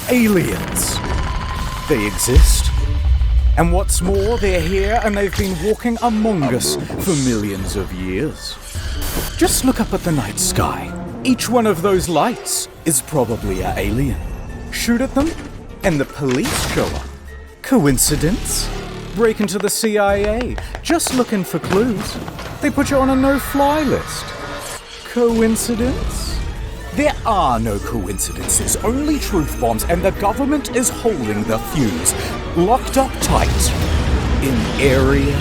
aliens. They exist. And what's more, they're here and they've been walking among us for millions of years. Just look up at the night sky. Each one of those lights is probably an alien. Shoot at them, and the police show up. Coincidence? Break into the CIA, just looking for clues. They put you on a no-fly list. Coincidence? There are no coincidences, only truth bombs, and the government is holding the fuse, locked up tight, in Area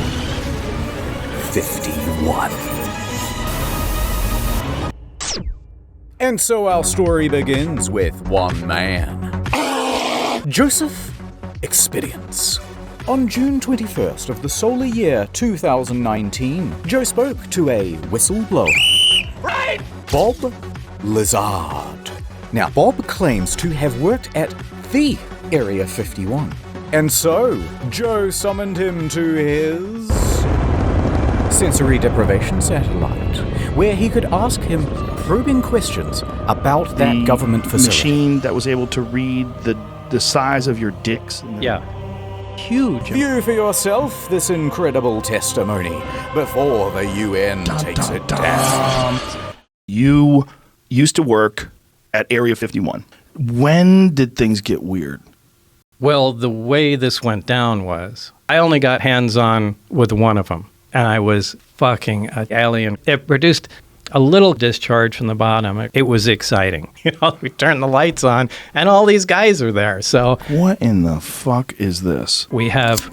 51. And so our story begins with one man. Joseph Expedience. On June 21st of the solar year 2019, Joe spoke to a whistleblower. Right! Bob Lazard. Now, Bob claims to have worked at the Area 51. And so, Joe summoned him to his sensory deprivation satellite, where he could ask him probing questions about that government facility. Machine that was able to read the size of your dicks. Yeah. Huge. View for yourself this incredible testimony before the UN takes it down. You used to work at Area 51. When did things get weird? Well, the way this went down was I only got hands-on with one of them, and I was fucking an alien. It produced a little discharge from the bottom. It was exciting. We turned the lights on, and all these guys are there. So what in the fuck is this? we have,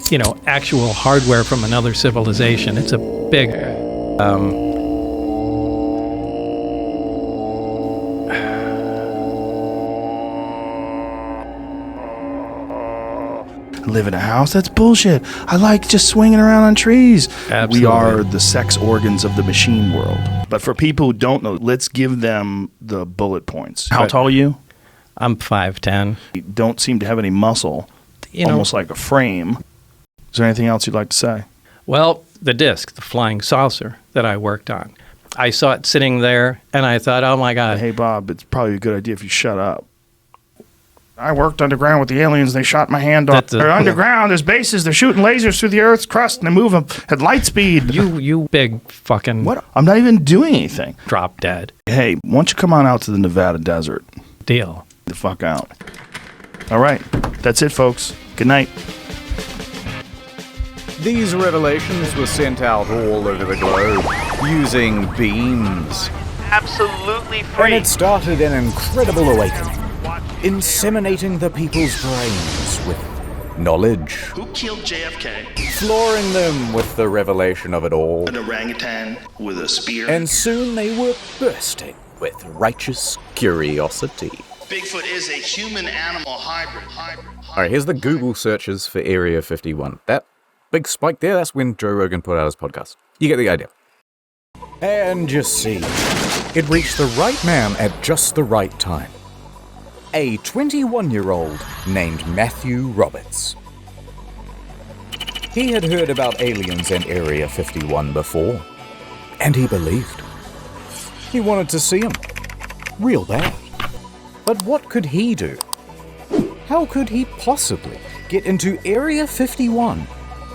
actual hardware from another civilization. It's a big... Live in a house? That's bullshit. I like just swinging around on trees. Absolutely. We are the sex organs of the machine world. But for people who don't know, let's give them the bullet points. How tall are you? I'm 5'10". You don't seem to have any muscle. Almost like a frame. Is there anything else you'd like to say? Well, the disc, the flying saucer that I worked on. I saw it sitting there, and I thought, oh my God. Hey, Bob, it's probably a good idea if you shut up. I worked underground with the aliens. They shot my hand off. They're underground. There's bases. They're shooting lasers through the Earth's crust, and they move them at light speed. You big fucking... What? I'm not even doing anything. Drop dead. Hey, why don't you come on out to the Nevada desert? Deal. The fuck out. All right. That's it, folks. Good night. These revelations were sent out all over the globe using beams. Absolutely free. And it started an incredible awakening, inseminating the people's brains with knowledge, Who killed JFK? flooring them with the revelation of it all. An orangutan with a spear. And soon they were bursting with righteous curiosity. Bigfoot is a human-animal hybrid. Alright, here's the Google searches for Area 51. That big spike there, that's when Joe Rogan put out his podcast. You get the idea. And you see, it reached the right man at just the right time. A 21-year-old named Matthew Roberts. He had heard about aliens in Area 51 before, and he believed. He wanted to see them. Real bad. But what could he do? How could he possibly get into Area 51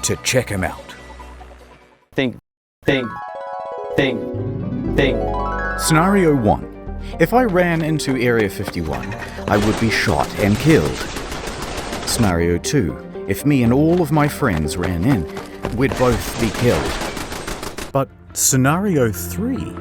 to check him out? Think. Scenario 1. If I ran into Area 51, I would be shot and killed. Scenario 2. If me and all of my friends ran in, we'd both be killed. But Scenario 3.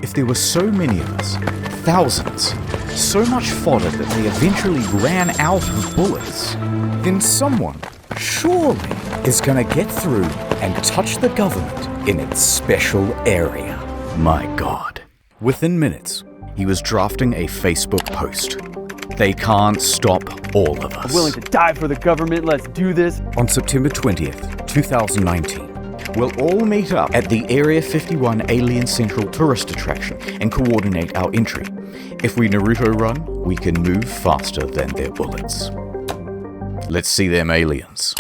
If there were so many of us, thousands, so much fodder that they eventually ran out of bullets, then someone, surely, is gonna get through and touch the government in its special area. My God. Within minutes, he was drafting a Facebook post. They can't stop all of us. I'm willing to die for the government. Let's do this. On September 20th, 2019, we'll all meet up at the Area 51 Alien Central tourist attraction and coordinate our entry. If we Naruto run, we can move faster than their bullets. Let's see them aliens.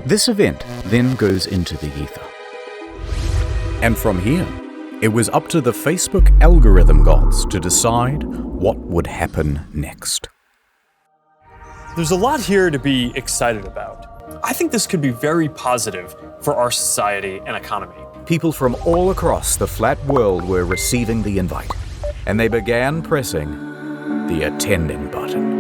This event then goes into the ether. And from here, it was up to the Facebook algorithm gods to decide what would happen next. There's a lot here to be excited about. I think this could be very positive for our society and economy. People from all across the flat world were receiving the invite, and they began pressing the attending button.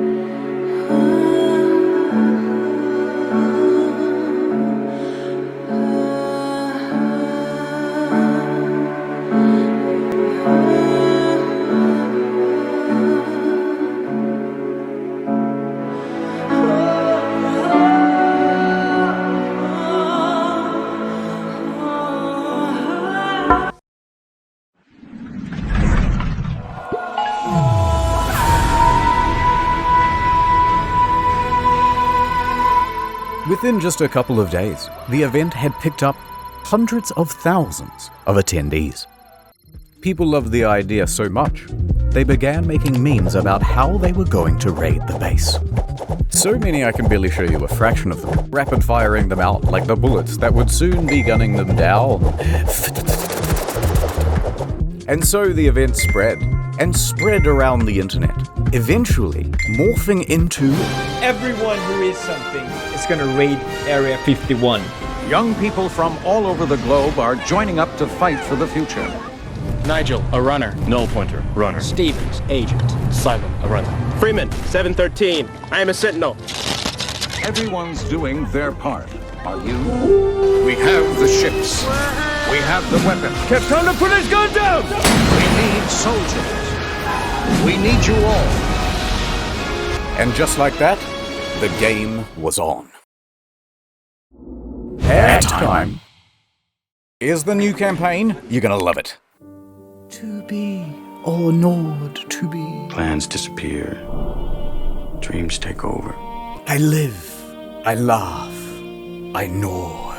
Within just a couple of days, the event had picked up hundreds of thousands of attendees. People loved the idea so much, they began making memes about how they were going to raid the base. So many I can barely show you a fraction of them, rapid firing them out like the bullets that would soon be gunning them down. And so the event spread, and spread around the internet, eventually morphing into everyone who is something is going to raid Area 51. Young people from all over the globe are joining up to fight for the future. Nigel, a runner. Null pointer, runner. Stevens, agent. Simon, a runner. Freeman, 713. I am a sentinel. Everyone's doing their part. Are you? We have the ships. We have the weapons. Kept trying to put his gun down! We need soldiers. We need you all. And just like that, the game was on. Airtime. Here's the new campaign. You're gonna love it. To be or not to be. Plans disappear. Dreams take over. I live. I laugh. I nod.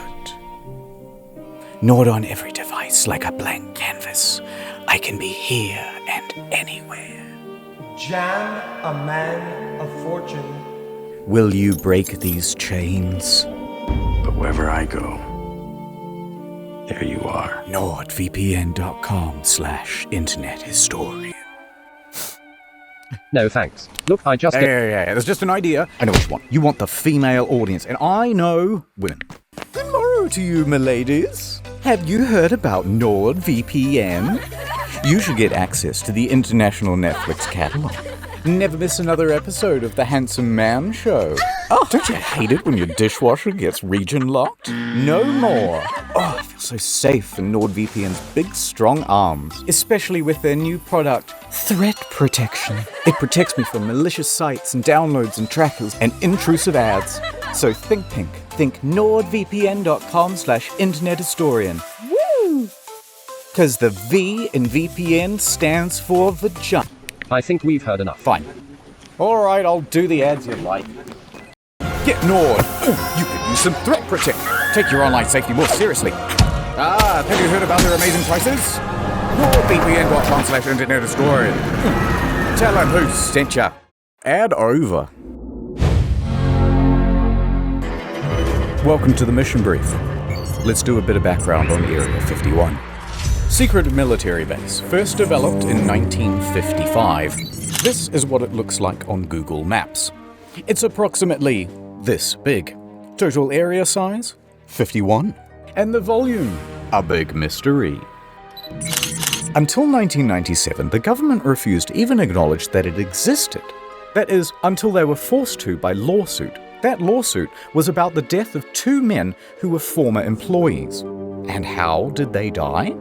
Nod on every device like a blank canvas. I can be here and anywhere. Jam, a man of fortune. Will you break these chains? But wherever I go, there you are. NordVPN.com/internet historian. No, thanks. Look, I just... Yeah. There's just an idea. I know what you want. You want the female audience, and I know women. Good morrow to you, my ladies. Have you heard about NordVPN? You should get access to the international Netflix catalog. Never miss another episode of The Handsome Man Show. Oh, don't you hate it when your dishwasher gets region locked? No more. Oh, I feel so safe in NordVPN's big, strong arms, especially with their new product, Threat Protection. It protects me from malicious sites and downloads and trackers and intrusive ads. So think pink. Think NordVPN.com/internet historian. Woo! Because the V in VPN stands for vagina. I think we've heard enough. Fine. Alright, I'll do the ads you like. Get Nord! You could use some Threat Protect. Take your online safety more seriously. Have you heard about their amazing prices? NordVPN.com/internet historian. Tell them who sent ya. Ad over. Welcome to the mission brief. Let's do a bit of background on Area 51. Secret military base, first developed in 1955. This is what it looks like on Google Maps. It's approximately this big. Total area size, 51. And the volume, a big mystery. Until 1997, the government refused to even acknowledge that it existed. That is, until they were forced to by lawsuit. That lawsuit was about the death of 2 men who were former employees. And how did they die?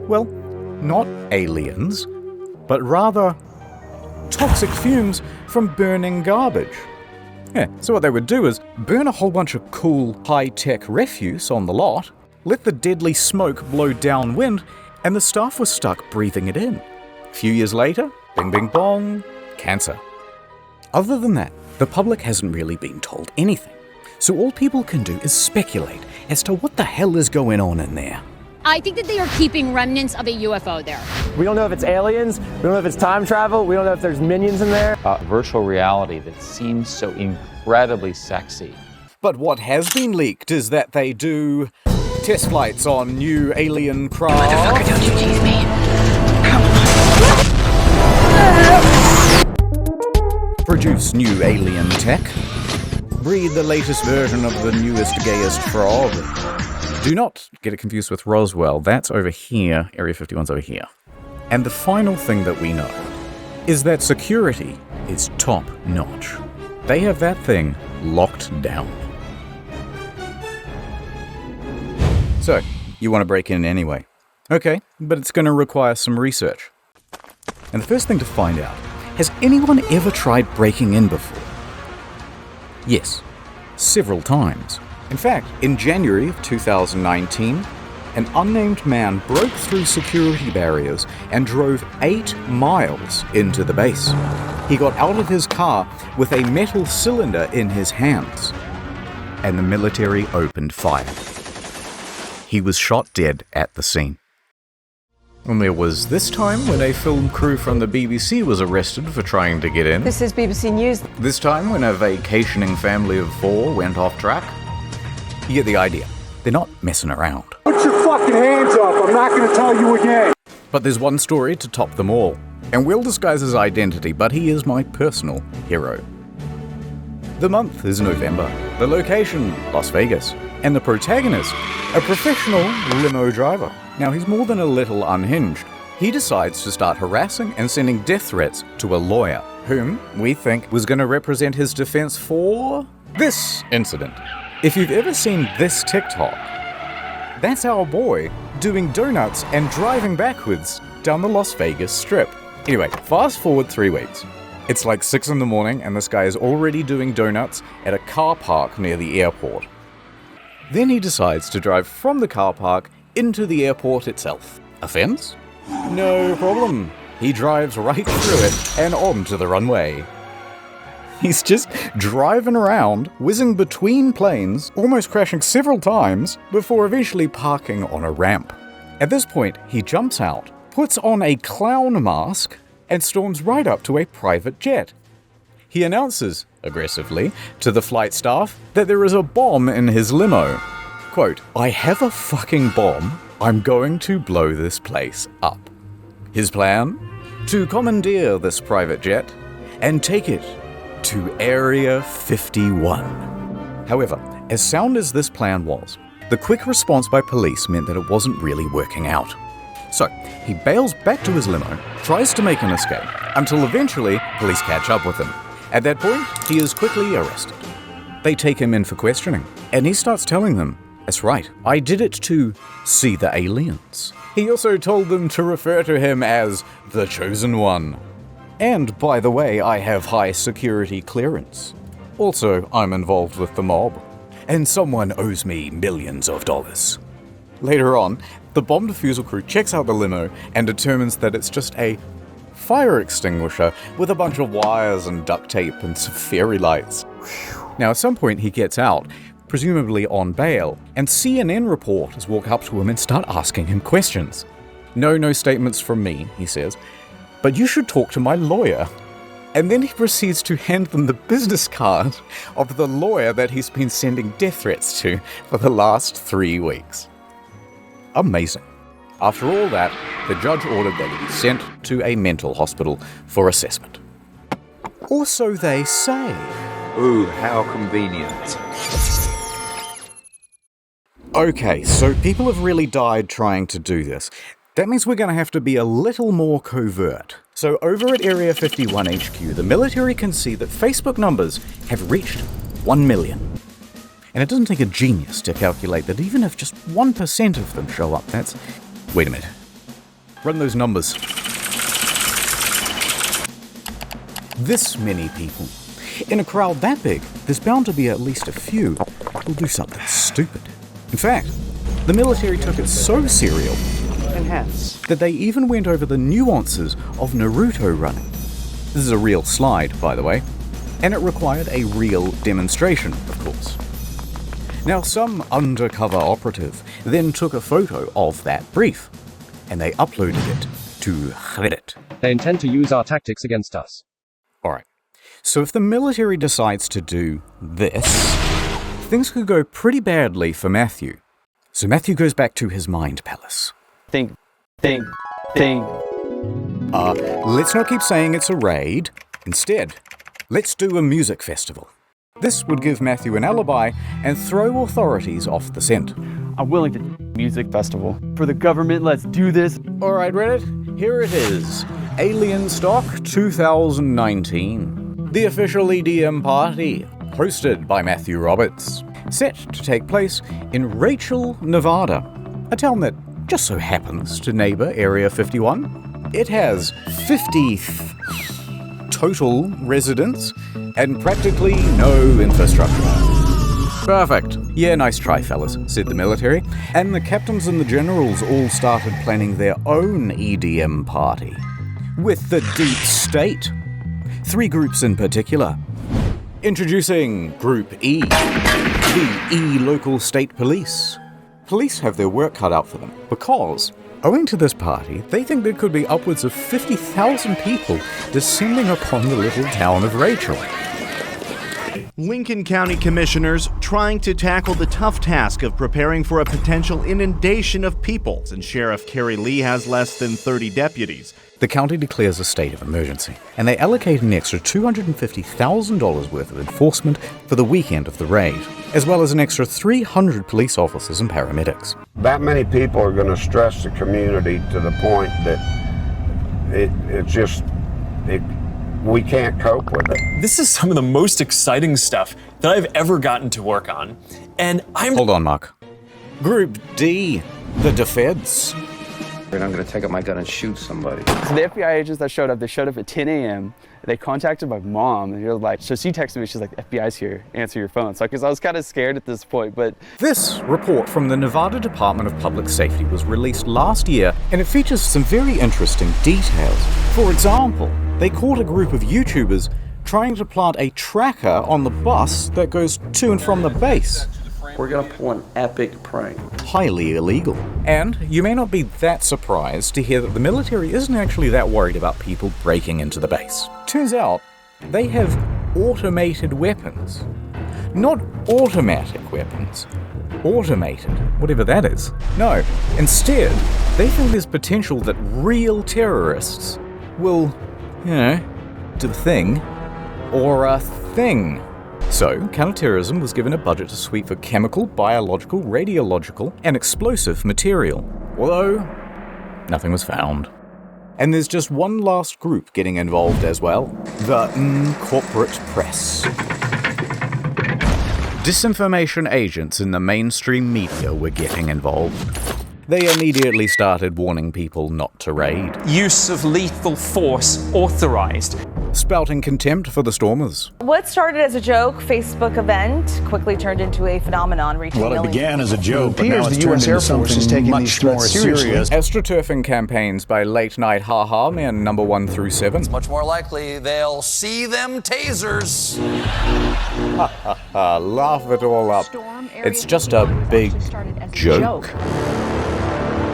Well, not aliens, but rather toxic fumes from burning garbage. Yeah, so what they would do is burn a whole bunch of cool, high-tech refuse on the lot, let the deadly smoke blow downwind, and the staff was stuck breathing it in. A few years later, bing bing bong, cancer. Other than that, the public hasn't really been told anything. So all people can do is speculate as to what the hell is going on in there. I think that they are keeping remnants of a UFO there. We don't know if it's aliens, we don't know if it's time travel, we don't know if there's minions in there. Virtual reality that seems so incredibly sexy. But what has been leaked is that they do test flights on new alien craft. Motherfucker, don't you tease me. produce new alien tech, breed the latest version of the newest, gayest frog. Do not get it confused with Roswell. That's over here. Area 51's over here. And the final thing that we know is that security is top notch. They have that thing locked down. So, you want to break in anyway. Okay, but it's going to require some research. And the first thing to find out, has anyone ever tried breaking in before? Yes, several times. In fact, in January of 2019, an unnamed man broke through security barriers and drove 8 miles into the base. He got out of his car with a metal cylinder in his hands, and the military opened fire. He was shot dead at the scene. And there was this time when a film crew from the BBC was arrested for trying to get in. This is BBC News. This time when a vacationing family of 4 went off track. You get the idea. They're not messing around. Put your fucking hands up. I'm not going to tell you again. But there's one story to top them all. And we'll disguise his identity, but he is my personal hero. The month is November. The location, Las Vegas. And the protagonist, a professional limo driver. Now, he's more than a little unhinged. He decides to start harassing and sending death threats to a lawyer, whom we think was going to represent his defense for this incident. If you've ever seen this TikTok, that's our boy doing donuts and driving backwards down the Las Vegas Strip. Anyway, fast forward 3 weeks. It's like 6 in the morning and this guy is already doing donuts at a car park near the airport. Then he decides to drive from the car park into the airport itself. Offense? No problem. He drives right through it and onto the runway. He's just driving around, whizzing between planes, almost crashing several times, before eventually parking on a ramp. At this point, he jumps out, puts on a clown mask, and storms right up to a private jet. He announces, aggressively, to the flight staff that there is a bomb in his limo. Quote, "I have a fucking bomb. I'm going to blow this place up." His plan? To commandeer this private jet and take it to Area 51. However, as sound as this plan was, the quick response by police meant that it wasn't really working out. So, he bails back to his limo, tries to make an escape, until eventually police catch up with him. At that point, he is quickly arrested. They take him in for questioning, and he starts telling them, "That's right, I did it to see the aliens." He also told them to refer to him as the Chosen One. And by the way, I have high security clearance. Also, I'm involved with the mob, and someone owes me millions of dollars. Later on, the bomb defusal crew checks out the limo and determines that it's just a fire extinguisher with a bunch of wires and duct tape and some fairy lights. Now, at some point, he gets out, presumably on bail, and CNN reporters walk up to him and start asking him questions. No statements from me, he says, but you should talk to my lawyer. And then he proceeds to hand them the business card of the lawyer that he's been sending death threats to for the last 3 weeks. Amazing. After all that, the judge ordered that he be sent to a mental hospital for assessment. Or so they say. Ooh, how convenient. Okay, so people have really died trying to do this. That means we're going to have to be a little more covert. So over at Area 51 HQ, the military can see that Facebook numbers have reached 1 million. And it doesn't take a genius to calculate that even if just 1% of them show up, that's... Wait a minute. Run those numbers. This many people. In a crowd that big, there's bound to be at least a few who'll do something stupid. In fact, the military took it so serial that they even went over the nuances of Naruto running. This is a real slide, by the way, and it required a real demonstration, of course. Now, some undercover operative then took a photo of that brief, and they uploaded it to Reddit. They intend to use our tactics against us. Alright, so if the military decides to do this, things could go pretty badly for Matthew. So Matthew goes back to his mind palace. Think. Let's not keep saying it's a raid. Instead, Let's do a music festival. This would give Matthew an alibi and throw authorities off the scent. I'm willing to music festival. For the government, let's do this. Alright, Reddit, here it is. Alien Stock 2019. The official EDM party, hosted by Matthew Roberts. Set to take place in Rachel, Nevada, a town that just so happens to neighbor Area 51. It has 50 total residents and practically no infrastructure. Perfect. Yeah, nice try, fellas, said the military. And the captains and the generals all started planning their own EDM party. With the deep state. 3 groups in particular. Introducing Group E, the E local state police. Police have their work cut out for them because, owing to this party, they think there could be upwards of 50,000 people descending upon the little town of Rachel. Lincoln County commissioners trying to tackle the tough task of preparing for a potential inundation of people, and Sheriff Kerry Lee has less than 30 deputies. The county declares a state of emergency, and they allocate an extra $250,000 worth of enforcement for the weekend of the raid, as well as an extra 300 police officers and paramedics. That many people are going to stress the community to the point that we can't cope with it. This is some of the most exciting stuff that I've ever gotten to work on, and Hold on, Mark. Group D, the defeds. And I'm gonna take out my gun and shoot somebody. So the FBI agents that showed up, they showed up at 10 a.m. They contacted my mom, and you're like, so she texted me, she's like, the FBI's here, answer your phone. So, because I was kind of scared at this point, but... This report from the Nevada Department of Public Safety was released last year, and it features some very interesting details. For example, they caught a group of YouTubers trying to plant a tracker on the bus that goes to and from the base. We're gonna pull an epic prank. Highly illegal. And you may not be that surprised to hear that the military isn't actually that worried about people breaking into the base. Turns out, they have automated weapons. Not automatic weapons. Automated, whatever that is. No, instead, they think there's potential that real terrorists will, do the thing, or a thing. So, counterterrorism was given a budget to sweep for chemical, biological, radiological, and explosive material. Although, nothing was found. And there's just one last group getting involved as well. The corporate press. Disinformation agents in the mainstream media were getting involved. They immediately started warning people not to raid. Use of lethal force authorized. Spouting contempt for the stormers. What started as a joke Facebook event quickly turned into a phenomenon reaching millions. Well, it began as a joke, but now it's turned into something much more serious. Astroturfing campaigns by late-night ha-ha men number 1 through 7. It's much more likely they'll see them tasers. Ha ha ha, laugh it all up. It's just a big joke.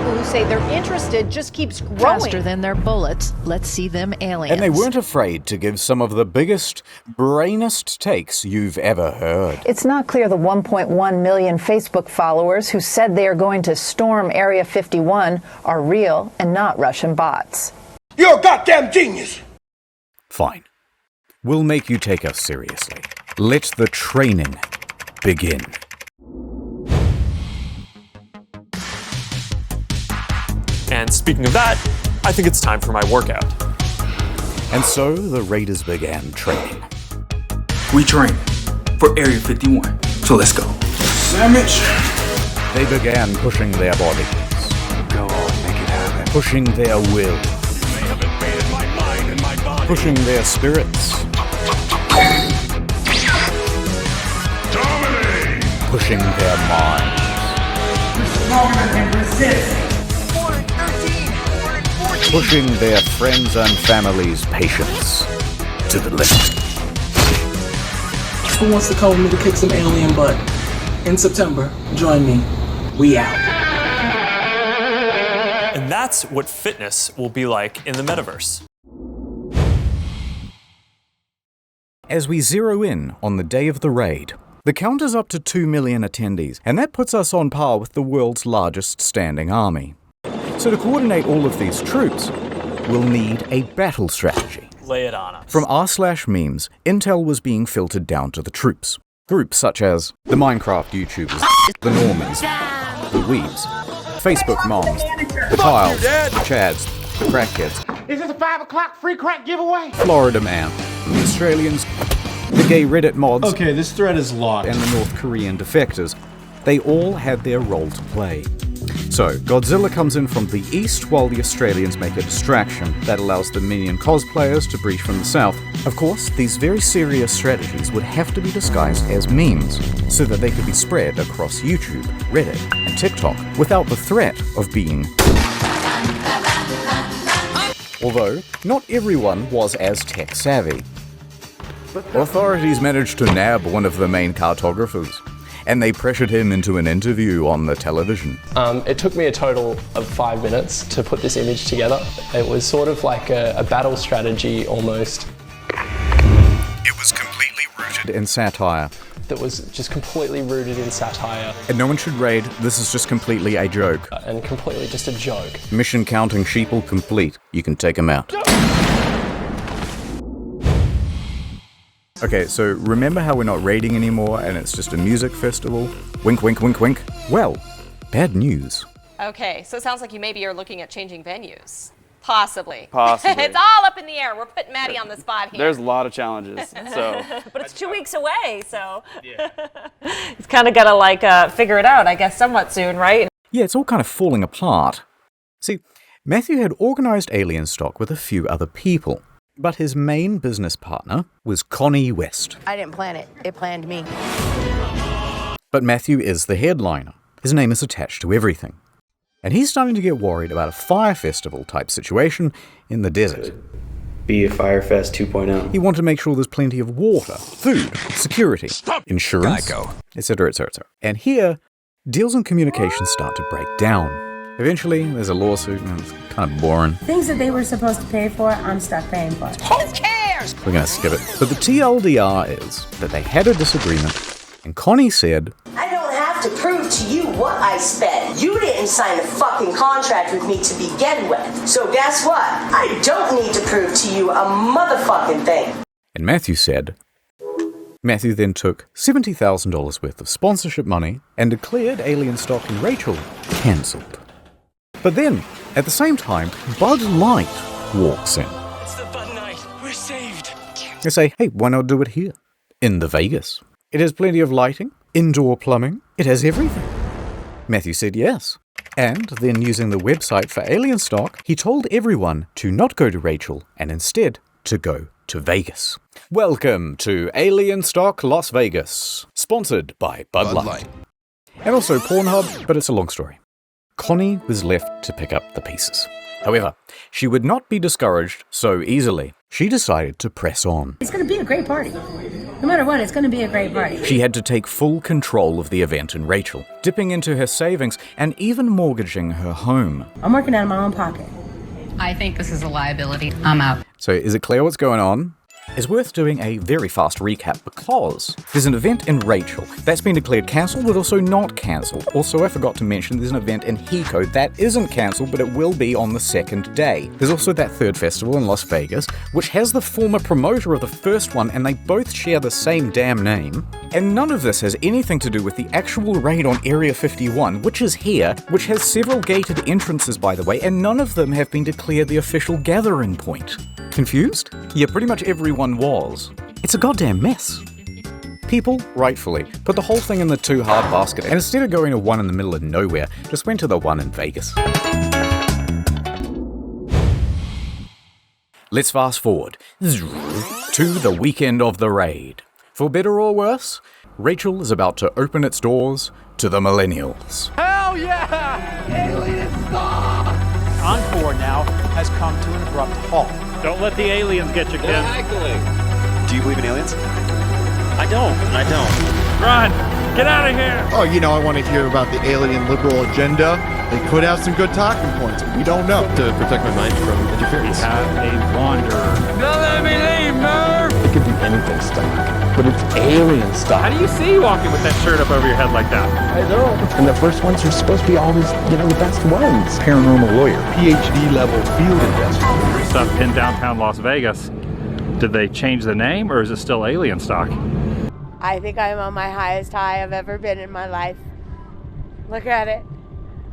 Who say they're interested just keeps growing. Faster than their bullets. Let's see them aliens. And they weren't afraid to give some of the biggest, brainest takes you've ever heard. It's not clear the 1.1 million Facebook followers who said they are going to storm Area 51 are real and not Russian bots. You're a goddamn genius! Fine. We'll make you take us seriously. Let the training begin. And speaking of that, I think it's time for my workout. And so the Raiders began training. We train for Area 51, so let's go. Sandwich! They began pushing their bodies. Go on, make it happen. Pushing their will. Pushing their spirits. Dominate! Pushing their minds. Pushing their friends and families' patience to the limit. Who wants to come with me to kick some alien butt? In September, join me. We out. And that's what fitness will be like in the metaverse. As we zero in on the day of the raid, the count is up to 2 million attendees, and that puts us on par with the world's largest standing army. So to coordinate all of these troops, will need a battle strategy. Lay it on us. From r/memes, intel was being filtered down to the troops. Groups such as the Minecraft YouTubers, the Normans, the Weebs, Facebook moms, the Tiles, the Chads, the Crackheads. Is this a 5 o'clock free crack giveaway? Florida Man, the Australians, the gay Reddit mods. Okay, this thread is locked. And the North Korean defectors. They all had their role to play. So, Godzilla comes in from the east while the Australians make a distraction that allows the Minion cosplayers to breach from the south. Of course, these very serious strategies would have to be disguised as memes, so that they could be spread across YouTube, Reddit, and TikTok without the threat of being... Although, not everyone was as tech-savvy. Authorities managed to nab one of the main cartographers, and they pressured him into an interview on the television. It took me a total of 5 minutes to put this image together. It was sort of like a battle strategy almost. It was completely rooted in satire. That was just completely rooted in satire. And no one should raid, this is just completely a joke. And completely just a joke. Mission counting sheeple complete. You can take him out. Okay, so remember how we're not raiding anymore and it's just a music festival? Wink, wink, wink, wink. Well, bad news. Okay, so it sounds like you maybe are looking at changing venues. Possibly. Possibly. It's all up in the air. We're putting Maddie on the spot here. There's a lot of challenges, so. But it's 2 weeks away, so. Yeah. It's kind of got to like figure it out, I guess, somewhat soon, right? Yeah, it's all kind of falling apart. See, Matthew had organized Alien Stock with a few other people. But his main business partner was Connie West. I didn't plan it. It planned me. But Matthew is the headliner. His name is attached to everything. And he's starting to get worried about a fire festival type situation in the desert. Be a Firefest 2.0. He wanted to make sure there's plenty of water, food, security, insurance, etc., etc. And here, deals and communications start to break down. Eventually, there's a lawsuit, and it's kind of boring. Things that they were supposed to pay for, I'm stuck paying for. Who cares? We're going to skip it. But the TLDR is that they had a disagreement, and Connie said, I don't have to prove to you what I spent. You didn't sign a fucking contract with me to begin with. So guess what? I don't need to prove to you a motherfucking thing. And Matthew said, Matthew then took $70,000 worth of sponsorship money and declared Alien Stock and Rachel cancelled. But then, at the same time, Bud Light walks in. It's the Bud Night. We're saved. They say, hey, why not do it here? In the Vegas. It has plenty of lighting, indoor plumbing, it has everything. Matthew said yes. And then using the website for Alien Stock, he told everyone to not go to Rachel and instead to go to Vegas. Welcome to Alien Stock Las Vegas, sponsored by Bud Light. And also Pornhub, but it's a long story. Connie was left to pick up the pieces. However, she would not be discouraged so easily. She decided to press on. It's going to be a great party. No matter what, it's going to be a great party. She had to take full control of the event in Rachel, dipping into her savings and even mortgaging her home. I'm working out of my own pocket. I think this is a liability. I'm out. So is it clear what's going on? It's worth doing a very fast recap because there's an event in Rachel that's been declared cancelled but also not cancelled. Also, I forgot to mention there's an event in Hiko that isn't cancelled but it will be on the second day. There's also that third festival in Las Vegas, which has the former promoter of the first one and they both share the same damn name. And none of this has anything to do with the actual raid on Area 51, which is here, which has several gated entrances by the way, and none of them have been declared the official gathering point. Confused? Yeah, pretty much everyone was. It's a goddamn mess. People, rightfully, put the whole thing in the too hard basket and instead of going to one in the middle of nowhere, just went to the one in Vegas. Let's fast forward to the weekend of the raid. For better or worse, Rachel is about to open its doors to the millennials. Hell yeah! Alien Stock! Encore now has come to an abrupt halt. Don't let the aliens get you, Ken. Do you believe in aliens? I don't. Run! Get out of here! Oh, I want to hear about the alien liberal agenda. They could have some good talking points. We don't know. To protect my mind from interference. We have a wanderer. Don't let me leave, Murph! It could be anything stock, but it's alien stock. How do you see you walking with that shirt up over your head like that? I know. And the first ones are supposed to be always, the best ones. Paranormal lawyer, PhD level field investigator. stuff in downtown Las Vegas. Did they change the name, or is it still Alien Stock? I think I'm on my highest high I've ever been in my life. Look at it.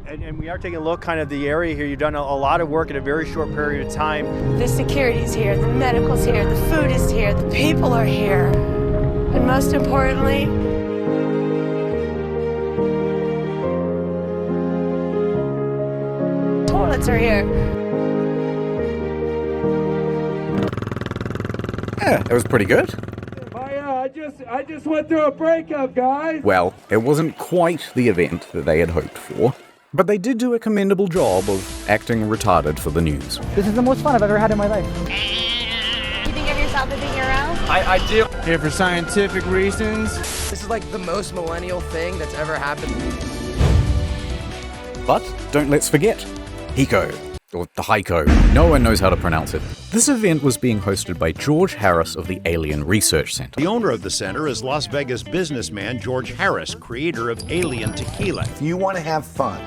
And we are taking a look kind of the area here. You've done a lot of work in a very short period of time. The security's here, the medical's here, the food is here, the people are here. And most importantly, toilets are here. Yeah, it was pretty good. I just went through a breakup, guys. Well, it wasn't quite the event that they had hoped for, but they did do a commendable job of acting retarded for the news. This is the most fun I've ever had in my life. You think of yourself as being around? I do. Here for scientific reasons. This is like the most millennial thing that's ever happened. But don't let's forget HECO, or the HECO. No one knows how to pronounce it. This event was being hosted by George Harris of the Alien Research Center. The owner of the center is Las Vegas businessman George Harris, creator of Alien Tequila. If you want to have fun,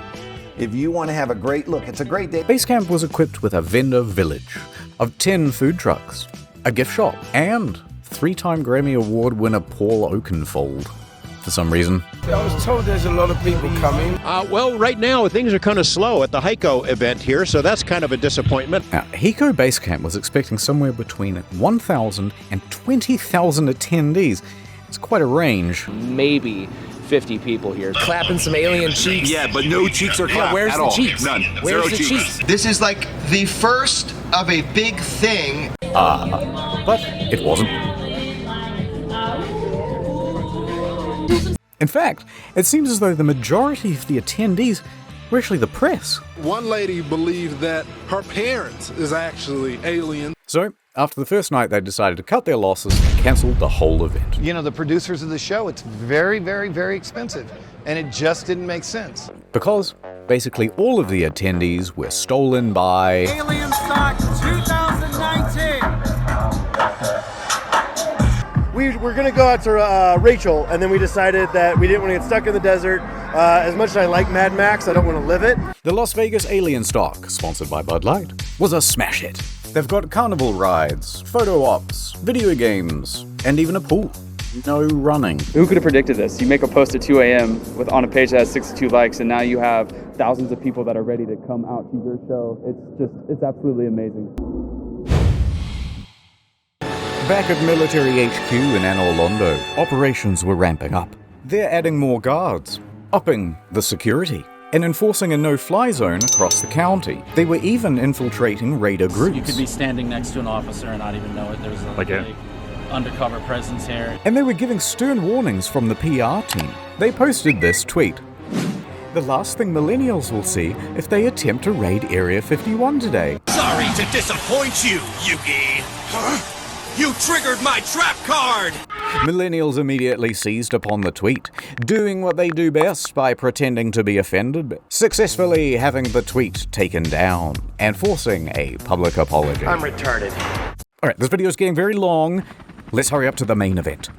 if you want to have a great look, it's a great day. Base camp was equipped with a vendor village of 10 food trucks, a gift shop, and 3-time Grammy Award winner Paul Oakenfold. For some reason. I was told there's a lot of people coming. Well, right now things are kind of slow at the HECO event here, so that's kind of a disappointment. Now, HECO Base Camp was expecting somewhere between 1,000 and 20,000 attendees. It's quite a range. Maybe 50 people here. Clapping some alien cheeks. Yeah, but no cheeks are clapped where's at the all. cheeks? None. Where's Zero the cheeks? This is like the first of a big thing. But it wasn't. In fact, it seems as though the majority of the attendees were actually the press. One lady believed that her parents is actually alien. So, after the first night, they decided to cut their losses and cancelled the whole event. You know, the producers of the show, it's very, very, very expensive. And it just didn't make sense. Because basically all of the attendees were stolen by Alien Stock 2019. We were going to go out to Rachel, and then we decided that we didn't want to get stuck in the desert. As much as I like Mad Max, I don't want to live it. The Las Vegas Alien Stock, sponsored by Bud Light, was a smash hit. They've got carnival rides, photo ops, video games, and even a pool. No running. Who could have predicted this? You make a post at 2 a.m. on a page that has 62 likes, and now you have thousands of people that are ready to come out to your show. It's absolutely amazing. Back at Military HQ in Anne Arundel, operations were ramping up. They're adding more guards, upping the security, and enforcing a no-fly zone across the county. They were even infiltrating raider groups. You could be standing next to an officer and not even know it. There's a undercover presence here. And they were giving stern warnings from the PR team. They posted this tweet. The last thing millennials will see if they attempt to raid Area 51 today. Sorry to disappoint you, Yugi. Huh? You triggered my trap card! Millennials immediately seized upon the tweet, doing what they do best by pretending to be offended, successfully having the tweet taken down, and forcing a public apology. I'm retarded. Alright, this video is getting very long. Let's hurry up to the main event.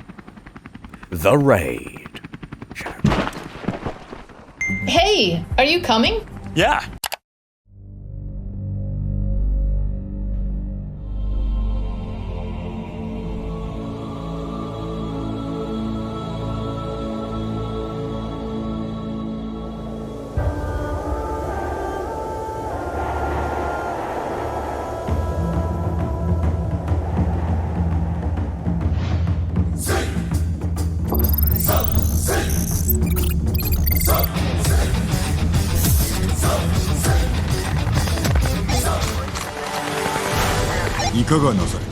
The raid. Hey, are you coming? Yeah.いかがなされた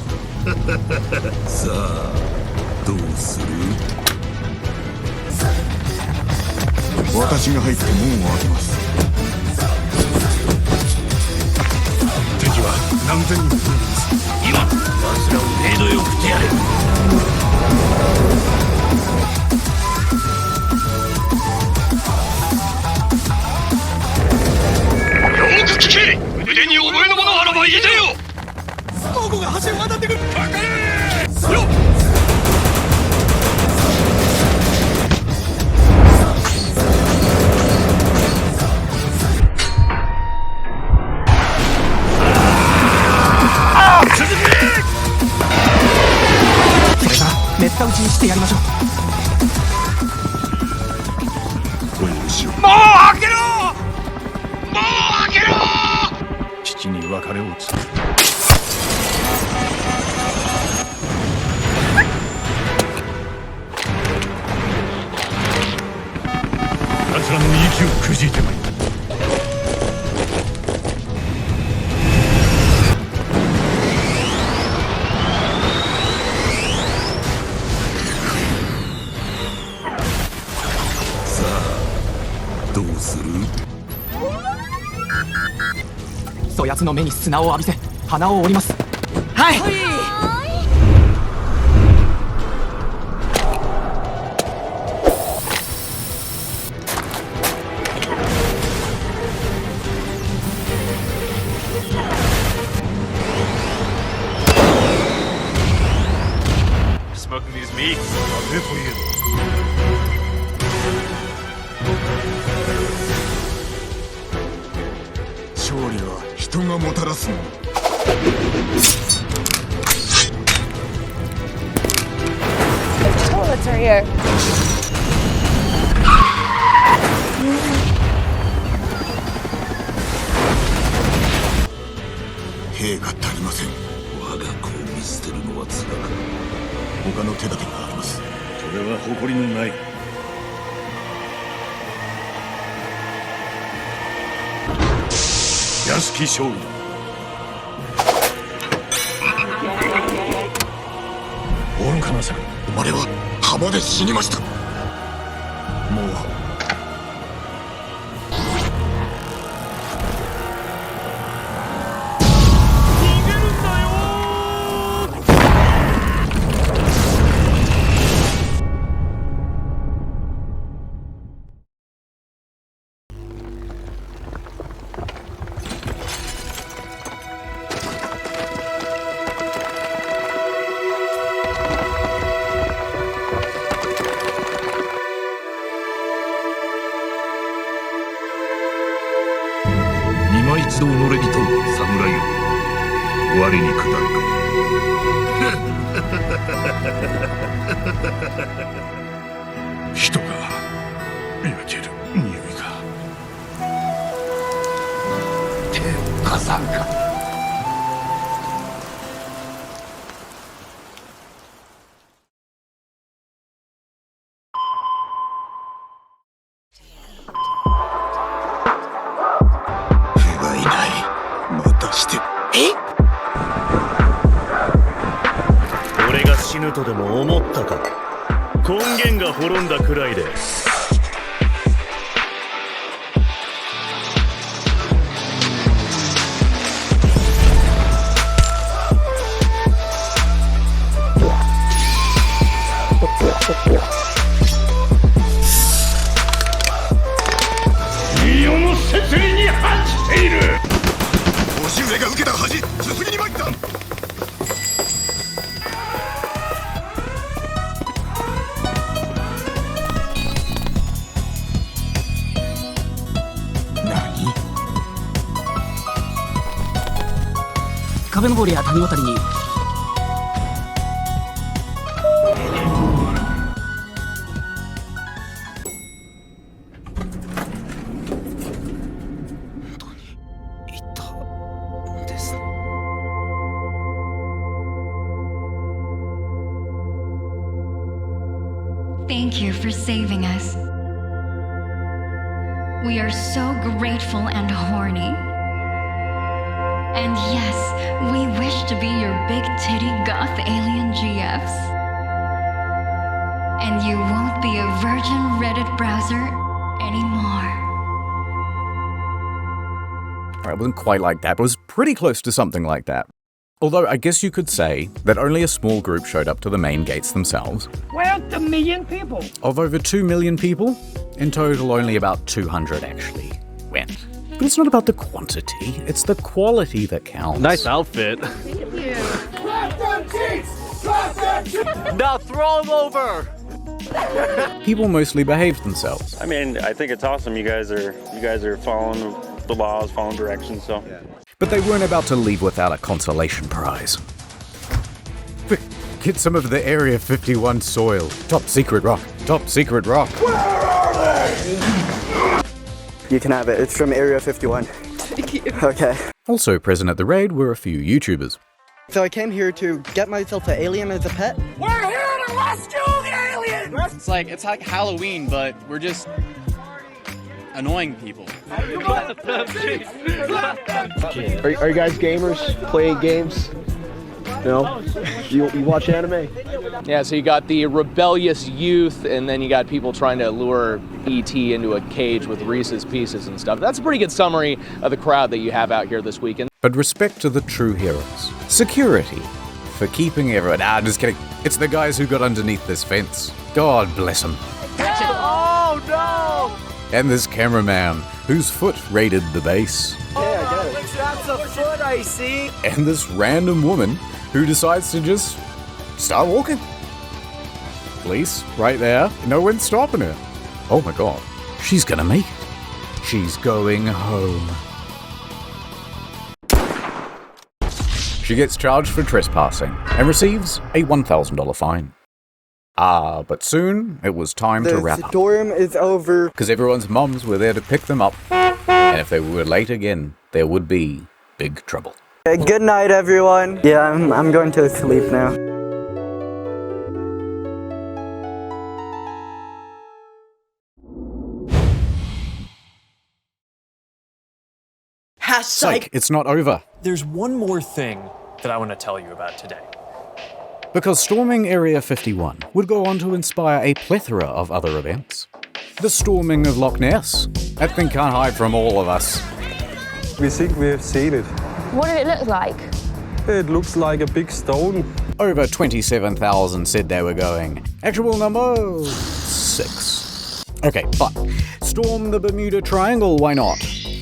さあどうする私が入って門を開けます敵は何千人もいます今奴らを程度よくしてやれよく聞け腕に覚えのものあらば言えてよどこが橋を渡ってくるかかれよっ形にしてやりましょう。声をしろ。もう開けろ！もう開けろ！父に別れを告げる。奴らの息をくじいてもいい。さあ、どうする？そやつの目に砂を浴びせ鼻を折ります。はい、Smoking these meats. 風という勝利は人がもたらすもの。Toilets are here. 兵が足りません。我が子を見捨てるのはつらく、他の手立てがあります。それは誇りのない。屋敷勝利だ。愚かなさ。あれは浜で死にました。もう今一度己に問う侍よ、我に下るか。人が焼ける匂いが。手を貸さんか。俺が死ぬとでも思ったか。根源が滅んだくらいで。世の摂理に反している。押し上が受けた恥、すすぎに参った。壁登りや谷渡りに。Thank you for saving us. We are so grateful and horny. And yes, we wish to be your big titty goth alien GFs. And you won't be a virgin Reddit browser anymore. It wasn't quite like that, but it was pretty close to something like that. Although I guess you could say that only a small group showed up to the main gates themselves. Well, a million people. Of over 2 million people, in total only about 200 actually went. But it's not about the quantity, it's the quality that counts. Nice outfit. Thank you. Clap them cheeks! Clap them cheeks! Now throw him over! People mostly behaved themselves. I mean, I think it's awesome. You guys are following the laws, following directions, so. Yeah. But they weren't about to leave without a consolation prize. Get some of the Area 51 soil. Top secret rock. Top secret rock. Where are they? You can have it. It's from Area 51. Thank you. Okay. Also present at the raid were a few YouTubers. So I came here to get myself an alien as a pet. We're here to rescue the aliens! It's like Halloween, but we're just annoying people. Are you guys gamers? Playing games? No? You watch anime? Yeah, so you got the rebellious youth, and then you got people trying to lure E.T. into a cage with Reese's Pieces and stuff. That's a pretty good summary of the crowd that you have out here this weekend. But respect to the true heroes. Security. For keeping everyone... just kidding. It's the guys who got underneath this fence. God bless them. Oh no! And this cameraman, whose foot raided the base. Yeah, I get it. That's a foot I see. And this random woman who decides to just start walking. Police, right there. No one's stopping her. Oh my god. She's gonna make it. She's going home. She gets charged for trespassing and receives a $1,000 fine. But soon it was time to wrap up. The storm is over. Because everyone's mums were there to pick them up. And if they were late again, there would be big trouble. Good night, everyone. Yeah, I'm going to sleep now. Psych, it's not over. There's one more thing that I want to tell you about today. Because storming Area 51 would go on to inspire a plethora of other events. The storming of Loch Ness. That thing can't hide from all of us. We think we have seen it. What did it look like? It looks like a big stone. Over 27,000 said they were going. Actual number 6. Okay, but storm the Bermuda Triangle, why not?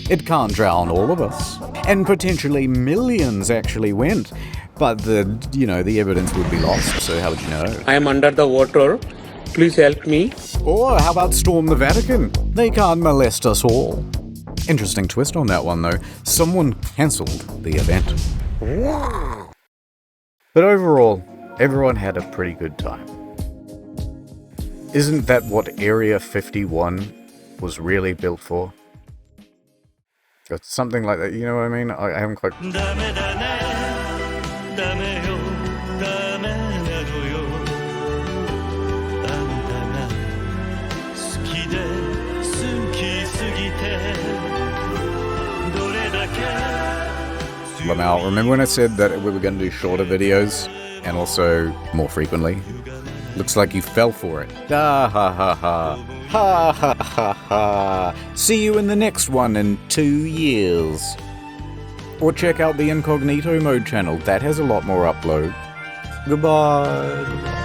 It can't drown all of us. And potentially millions actually went. But the evidence would be lost, so how would you know? I am under the water. Please help me. Or how about storm the Vatican? They can't molest us all. Interesting twist on that one, though. Someone cancelled the event. But overall, everyone had a pretty good time. Isn't that what Area 51 was really built for? It's something like that, you know what I mean? I haven't quite... Lamau, remember when I said that we were going to do shorter videos and also more frequently? Looks like you fell for it. Ha ha ha ha. Ha ha ha ha. See you in the next one in 2 years. Or check out the Incognito Mode channel. That has a lot more upload. Goodbye.